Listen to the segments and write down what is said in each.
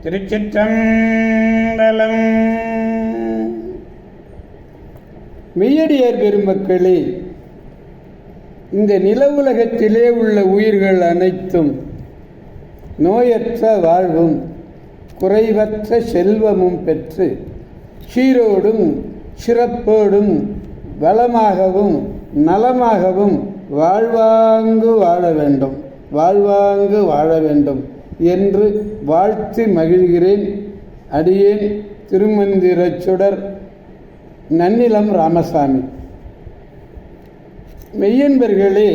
திருச்சிற்றம்பலம். மெய்யடியார் பெருமக்களே, இந்த நில உலகத்திலே உள்ள உயிர்கள் அனைத்தும் நோயற்ற வாழ்வும் குறைவற்ற செல்வமும் பெற்று சீரோடும் சிறப்போடும் வளமாகவும் நலமாகவும் வாழ்வாங்கு வாழ வேண்டும் என்று வாழ்த்து மகிழ்கிறேன். அடியேன் திருமந்திரச் சுடர் நன்னிலம் ராமசாமி. மெய்யன்பர்களே,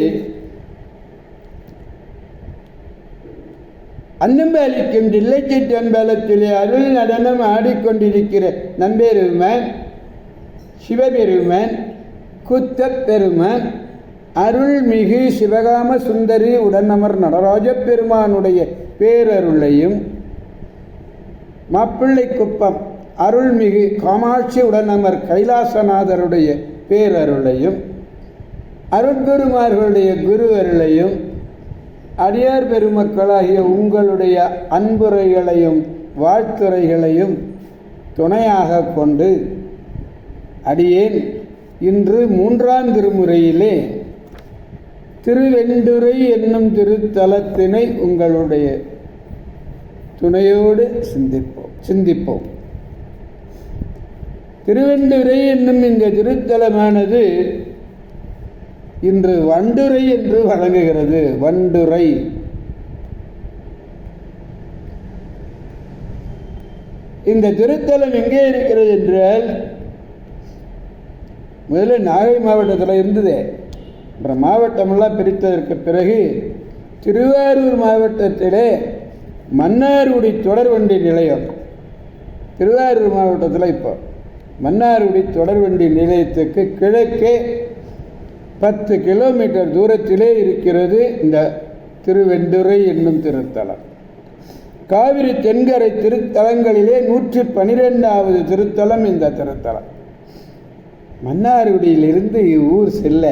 அன்னம்பாலிக்கும் தில்லைச்சிட்டு அம்பலத்திலே அருள் நடனம் ஆடிக்கொண்டிருக்கிற நம்பெருமான் சிவபெருமான் குத்தப் பெருமான் அருள்மிகு சிவகாம சுந்தரி உடனமர் நடராஜ பெருமானுடைய பேரருளையும், மாப்பிள்ளை குப்பம் அருள்மிகு காமாட்சி உடனமர் கைலாசநாதருடைய பேரருளையும், அருட்குருமார்களுடைய குரு அருளையும், அடியார் பெருமக்களாகிய உங்களுடைய அன்புரைகளையும் வாழ்த்துரைகளையும் துணையாக கொண்டு அடியேன் இன்று 3ஆம் திருமுறையிலே திருவெண்டுரை என்னும் திருத்தலத்தினை உங்களுடைய துணையோடு சிந்திப்போம். திருவெண்டுரை என்னும் இந்த திருத்தலமானது இன்று வண்டுரை என்று வழங்குகிறது. வண்டுரை இந்த திருத்தலம் எங்கே இருக்கிறது என்றால், முதல்ல நாகை மாவட்டத்தில் இருந்தது. அப்புறம் மாவட்டமெல்லாம் பிரித்ததற்கு பிறகு திருவாரூர் மாவட்டத்திலே மன்னார்குடி தொடர்வண்டி நிலையம், திருவாரூர் மாவட்டத்தில் இப்போ மன்னார்குடி தொடர்வண்டி நிலையத்துக்கு கிழக்கே 10 கிலோமீட்டர் தூரத்திலே இருக்கிறது இந்த திருவெண்டுரை என்னும் திருத்தலம். காவிரி தென்கரை திருத்தலங்களிலே 112வது திருத்தலம் இந்த திருத்தலம். மன்னார்குடியிலிருந்து ஊர் செல்ல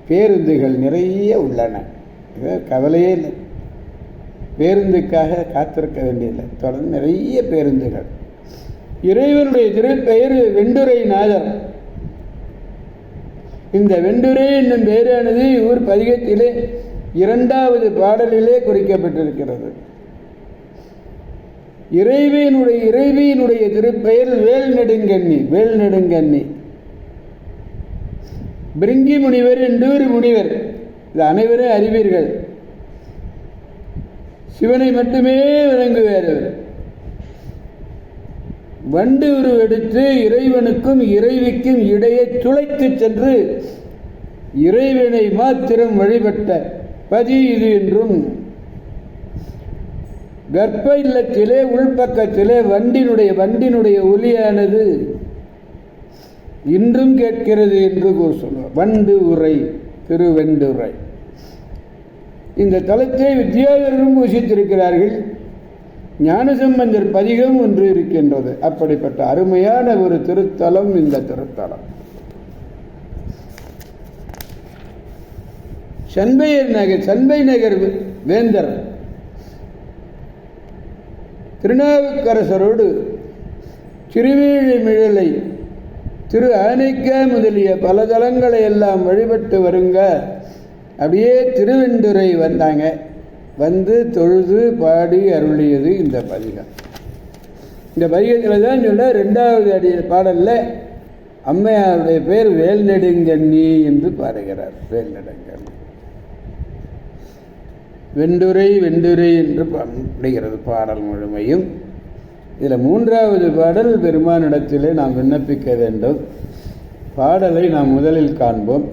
பேருந்துகள் நிறைய உள்ளன. கவலையே இல்லை, பேருந்துக்காக காத்திருக்க வேண்டியதில்லை. தொடர்ந்து நிறைய பேருந்துகள். இறைவனுடைய திருப்பெயர் வெண்டுரைநாதர். இந்த வெண்டுரை என்னும் பெயரானது ஊர் பதிகத்திலே 2வது பாடலிலே குறிக்கப்பட்டிருக்கிறது. இறைவியினுடைய திருப்பெயர் வேல்நெடுங்கண்ணி. பிரிங்கி முனிவர் என்று ஒரு முனிவர், இது அனைவரும் அறிவீர்கள். சிவனை மட்டுமே வணங்குவார். வண்டு உருவெடுத்து இறைவனுக்கும் இறைவிக்கும் இடையே துளைத்து சென்று இறைவனை மாத்திரம் வழிபட்ட பதி இது என்றும், கர்ப்ப இல்லத்திலே உள்பக்கத்திலே வண்டினுடைய ஒலியானது இன்றும் கேட்கிறது என்று சொல்லுவார். வண்டு உரை, திருவெண்டுரை. இந்த தலத்தை வித்யாதரரும் பூசித்திருக்கிறார்கள். ஞானசம்பந்தர் பதிகம் ஒன்று இருக்கின்றது. அப்படிப்பட்ட அருமையான ஒரு திருத்தலம் இந்த திருத்தலம். சண்பை நகர் வேந்தர் திருநாவுக்கரசரோடு திருவேழிமிழலை, திரு ஆனைக்கா முதலிய பல தலங்களை எல்லாம் வழிபட்டு வருங்க. அப்படியே திருவெண்டுரை வந்தாங்க. வந்து தொழுது பாடி அருளியது இந்த பதிகம். இந்த பதிகத்தில் தான் சொல்ல 2வது பாடலில் அம்மையாருடைய பேர் வேல்நெடுங்கண்ணி என்று பாடுகிறார். வேல்நெடுங்கண்ணி வெண்டுரை என்று பாடுகிறது பாடல் முழுமையும். இதில் 3வது பாடல் பெருமானிடத்திலே நாம் விண்ணப்பிக்க வேண்டும். பாடலை நாம் முதலில் காண்போம்.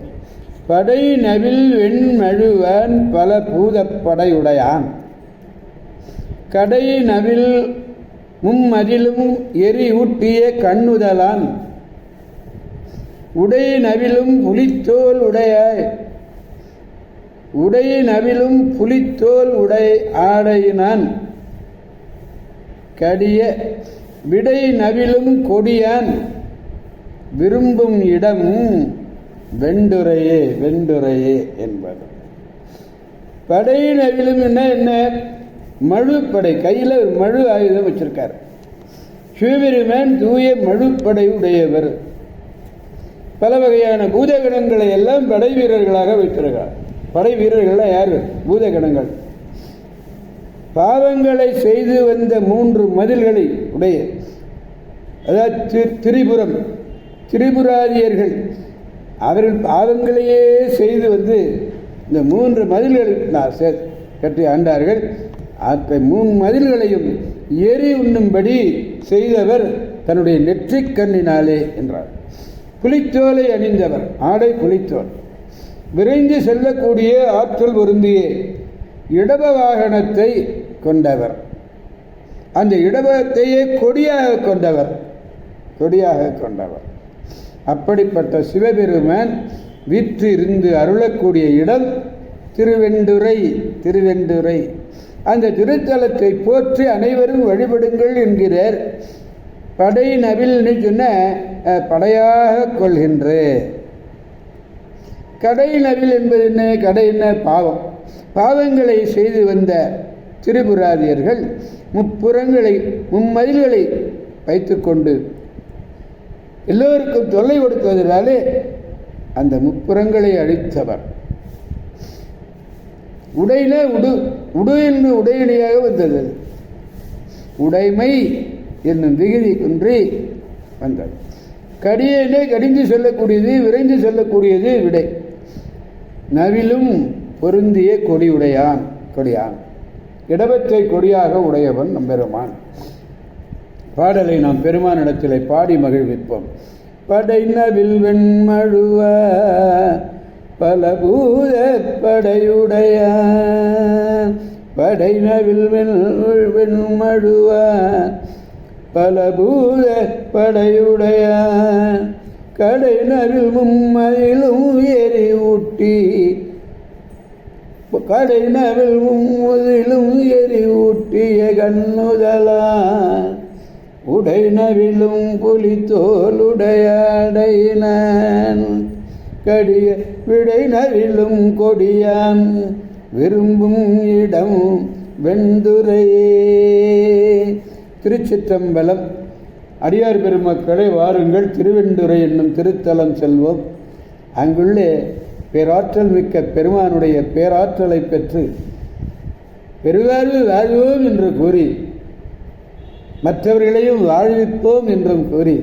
படை நவில் வெண்மழுவான் பல பூதப்படையுடையான், கடை நவில் மும்மதிலும் எரி ஊட்டிய கண்ணுதலான், உடை நவிலும் புலித்தோல் உடையாய், உடை நவிலும் புலித்தோல் உடை ஆடையினான், கடிய விடை நவிலும் கொடியான், விரும்பும் இடமும் வெண்டுரையே என்பது. படை நவிலும் என்ன? மழுப்படை, கையில் ஒரு மழு ஆயுதம் வச்சிருக்கார். சிவபெருமான் தூய மழுப்படை உடையவர். பல வகையான பூதகணங்களை எல்லாம் படை வீரர்களாக வைத்திருக்கிறார். படை வீரர்கள்லாம் யார்? பூதகணங்கள். பாவங்களை செய்து வந்த 3 மதில்களை உடைய, அதாவது திரிபுரம், திரிபுராதியர்கள், அவர்கள் பாவங்களையே செய்து வந்து இந்த 3 மதில்கள் கட்டி ஆண்டார்கள். அந்த 3 மதில்களையும் எரி உண்ணும்படி செய்தவர் தன்னுடைய நெற்றிக் கண்ணினாலே என்றார். புலித்தோலை அணிந்தவர், ஆடை புலித்தோல். விரைந்து செல்லக்கூடிய ஆற்றல் பொருந்திய இடப வாகனத்தை கொண்டவர். அந்த இடபத்தையே கொடியாக கொண்டவர், கொடியாக கொண்டவர். அப்படிப்பட்ட சிவபெருமான் வீற்று இருந்து அருளக்கூடிய இடம் திருவெண்டுரை. திருவெண்டுரை அந்த திருத்தலத்தை போற்றி அனைவரும் வழிபடுங்கள் என்கிறார். படை நவில்னு சொன்ன படையாக கொள்கின்ற. கடை நவில் என்பது என்ன? கடை என்ன? பாவம். பாவங்களை செய்து வந்த திரிபுராதியர்கள் முப்புறங்களை, மும்மதில்களை வைத்துக்கொண்டு எல்லோருக்கும் தொல்லை கொடுத்ததினாலே அந்த முப்புறங்களை அழித்தவர். உடையில உடு என்று உடையணியாக வந்தது. உடைமை என்னும் விகுதி குன்றி வந்தது. கடியிலே கடிந்து செல்லக்கூடியது, விரைந்து செல்லக்கூடியது விடை. நவிலும் பொருந்திய கொடியுடையான், கொடியான். இடபத்தை கொடியாக உடையவன் நம்பெருமான். பாடலை நாம் பெருமானிடத்திலே பாடி மகிழ்விப்போம். படை நவில் வெண்மழுவ பல பூத படையுடைய, படை நவில் வெண்மழுவ பல பூத படையுடைய, கடை நவில் மும்மதிலும் எரி ஊட்டி, கடை நவில் மும்மதிலும் எரி ஊட்டிய கண்ணுதலா, உடை நவிலும் புலித்தோலுடையடையினான், கடிய விடை நவிலும் கொடியான் விரும்பும் இடம் வெண்துரையே. திருச்சிற்றம்பலம். அடியார் பெருமக்களை வாருங்கள், திருவெண்டுரை என்னும் திருத்தலம் செல்வோம். அங்குள்ளே பேராற்றல் மிக்க பெருமானுடைய பேராற்றலை பெற்று பெருவாழ்வு வாழ்வோம் என்று கூறி மற்றவர்களையும் வாழ்விப்போம் என்றும் கூறி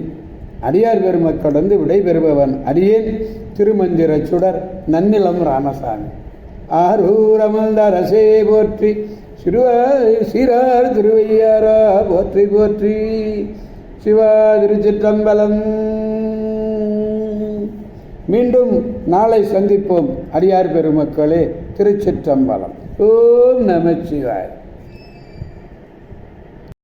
அடியார் பெருமக்கள் விடைபெறுபவன் அடியேன் திருமந்திர சுடர் நன்னிலம் ராமசாமி. ஆரூரமல்த அரசே போற்றி, சீரார் திருவையாரா போற்றி போற்றி. சிவா திருச்சிற்றம்பலம். மீண்டும் நாளை சந்திப்போம் அடியார் பெருமக்களே. திருச்சிற்றம்பலம். ஓம் நமச்சிவாய.